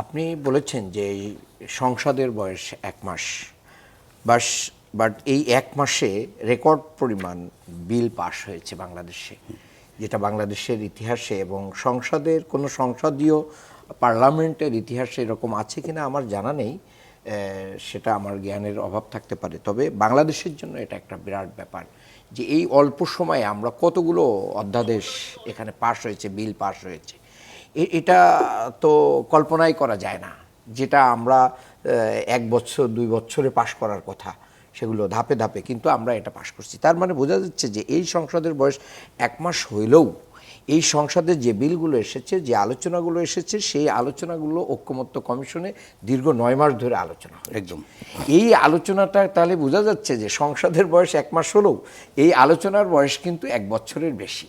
আপনি বলেছেন যে এই সংসদের বয়স 1 মাস, বাস বাট এই 1 মাসে রেকর্ড পরিমাণ বিল পাস হয়েছে বাংলাদেশে, যেটা বাংলাদেশের ইতিহাসে এবং সংসদের কোনো সংসদীয় পার্লামেন্টের ইতিহাসে এরকম আছে কিনা আমার জানা নেই, সেটা আমার জ্ঞানের অভাব থাকতে পারে। তবে বাংলাদেশের জন্য এটা একটা বিরাট ব্যাপার যে এই অল্প সময়ে আমরা কতগুলো অধ্যাদেশ এখানে পাস হয়েছে, বিল পাস হয়েছে। এটা তো কল্পনাই করা যায় না, যেটা আমরা 1 বছর 2 বছরে পাশ করার কথা সেগুলো ধাপে ধাপে কিন্তু আমরা এটা পাশ করছি। তার মানে বোঝা যাচ্ছে যে এই সংসদের বয়স 1 মাস হইলেও এই সংসদে যে বিলগুলো এসেছে, যে আলোচনাগুলো এসেছে, সেই আলোচনাগুলো ঐক্যমত্য কমিশনে দীর্ঘ 9 মাস ধরে আলোচনা হয়। একদম এই আলোচনাটা তাহলে বোঝা যাচ্ছে যে সংসদের বয়স 1 মাস হলেও এই আলোচনার বয়স কিন্তু 1 বছরের বেশি,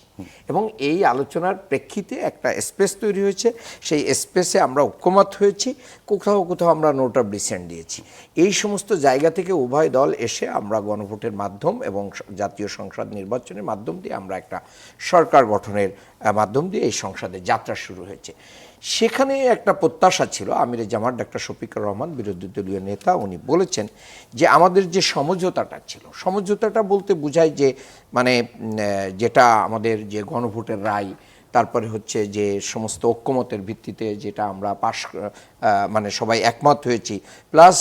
এবং এই আলোচনার প্রেক্ষিতে একটা স্পেস তৈরি হয়েছে। সেই স্পেসে আমরা ঐক্যমত হয়েছি, কোথাও কোথাও আমরা নোট অফ ডিসেন্ট দিয়েছি। এই সমস্ত জায়গা থেকে উভয় দল এসে আমরা গণভোটের মাধ্যম এবং জাতীয় সংসদ নির্বাচনের মাধ্যম দিয়ে আমরা একটা সরকার গঠনের মাধ্যম দিয়ে এই সংসদের যাত্রা শুরু হয়েছে। সেখানে একটা প্রত্যাশা ছিল, আমির জামাত ডাক্তার শফিকুর রহমান বিরোধী দলীয় নেতা, উনি বলেছেন যে আমাদের যে সমঝোতাটা ছিল, সমঝোতাটা বলতে বোঝায় যে মানে যেটা আমাদের যে গণভোটের রায়, তারপরে হচ্ছে যে সমস্ত ঐক্যমতের ভিত্তিতে যেটা আমরা পাশ মানে সবাই একমত হয়েছি, প্লাস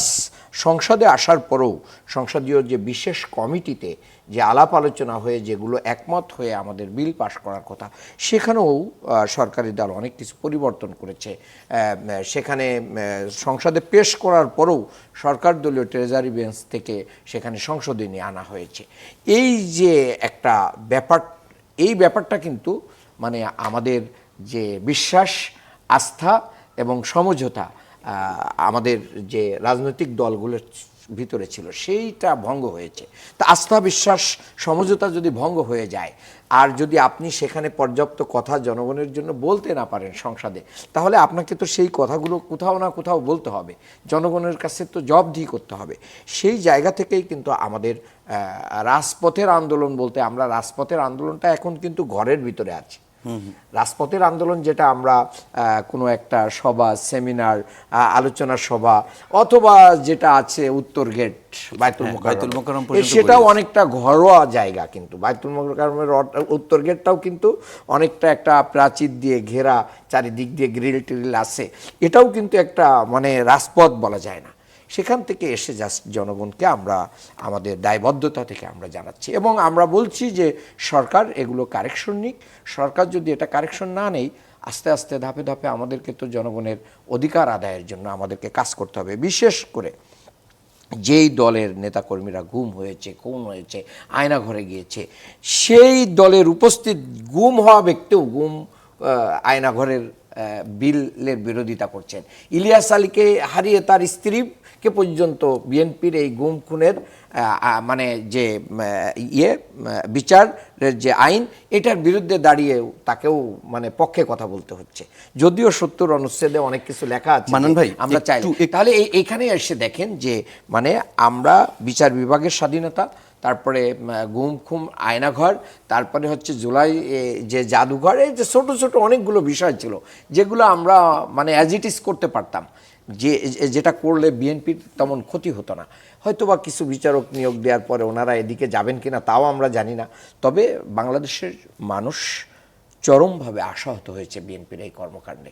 সংসদে আসার পরেও সংসদীয় যে বিশেষ কমিটিতে যে আলাপ আলোচনা হয়ে যেগুলো একমত হয়ে আমাদের বিল পাশ করার কথা, সেখানেও সরকারি দল অনেক কিছু পরিবর্তন করেছে। সেখানে সংসদে পেশ করার পরেও সরকার দলীয় ট্রেজারি বেঞ্চ থেকে সেখানে সংসদে নিয়ে আনা হয়েছে। এই যে একটা ব্যাপার, এই ব্যাপারটা কিন্তু মানে আমাদের যে বিশ্বাস, আস্থা এবং সমঝোতা আমাদের যে রাজনৈতিক দলগুলোর ভিতরে ছিল সেইটা ভঙ্গ হয়েছে। তা আস্থা, বিশ্বাস, সমঝোতা যদি ভঙ্গ হয়ে যায়, আর যদি আপনি সেখানে পর্যাপ্ত কথা জনগণের জন্য বলতে না পারেন সংসদে, তাহলে আপনাকে তো সেই কথাগুলো কোথাও না কোথাও বলতে হবে, জনগণের কাছে তো জবাবদিহি করতে হবে। সেই জায়গা থেকেই কিন্তু আমাদের রাজপথের আন্দোলন বলতে, আমরা রাজপথের আন্দোলনটা এখন কিন্তু ঘরের ভিতরে আছি। রাজপথের আন্দোলন যেটা আমরা কোনো একটা সভা, সেমিনার, আলোচনা সভা, অথবা যেটা আছে উত্তর গেট বায়তুল মোকাররম, সেটাও অনেকটা ঘরোয়া জায়গা। কিন্তু বায়তুল মোকাররমের উত্তর গেটটাও কিন্তু অনেকটা একটা প্রাচীর দিয়ে ঘেরা, চারিদিক দিয়ে গ্রিল টিরিল আছে, এটাও কিন্তু একটা মানে রাজপথ বলা যায় না। সেখান থেকে এসে জাস্ট জনগণকে আমরা আমাদের দায়বদ্ধতা থেকে আমরা জানাচ্ছি, এবং আমরা বলছি যে সরকার এগুলো কারেকশন নিক। সরকার যদি এটা কারেকশন না নেই, আস্তে আস্তে ধাপে ধাপে আমাদেরকে তো জনগণের অধিকার আদায়ের জন্য আমাদেরকে কাজ করতে হবে। বিশেষ করে যেই দলের নেতাকর্মীরা গুম হয়েছে, খুন হয়েছে, আয়নাঘরে গিয়েছে, সেই দলের উপস্থিত গুম হওয়া ব্যক্তিও আয়নাঘরের বিলের বিরোধিতা করছেন। ইলিয়াস আলীকে হারিয়ে তার স্ত্রীকে পর্যন্ত বিএনপির এই গুম খুনের মানে যে বিচারের যে আইন, এটার বিরুদ্ধে দাঁড়িয়ে তাকেও মানে পক্ষে কথা বলতে হচ্ছে, যদিও 70 অনুচ্ছেদে অনেক কিছু লেখা আছে। মানন ভাই, আমরা চাই তাহলে এইখানে এসে দেখেন যে মানে আমরা বিচার বিভাগের স্বাধীনতা, তারপরে গুম খুম আয়নাঘর, তারপরে হচ্ছে জুলাই যে জাদুঘর, এই যে ছোটো ছোটো অনেকগুলো বিষয় ছিল যেগুলো আমরা মানে অ্যাজ ইট ইজ করতে পারতাম, যেটা করলে বিএনপির তেমন ক্ষতি হতো না। হয়তো বা কিছু বিচারক নিয়োগ দেওয়ার পরে ওনারা এদিকে যাবেন কিনা তাও আমরা জানি না। তবে বাংলাদেশের মানুষ চরমভাবে আশাহত হয়েছে বিএনপির এই কর্মকাণ্ডে।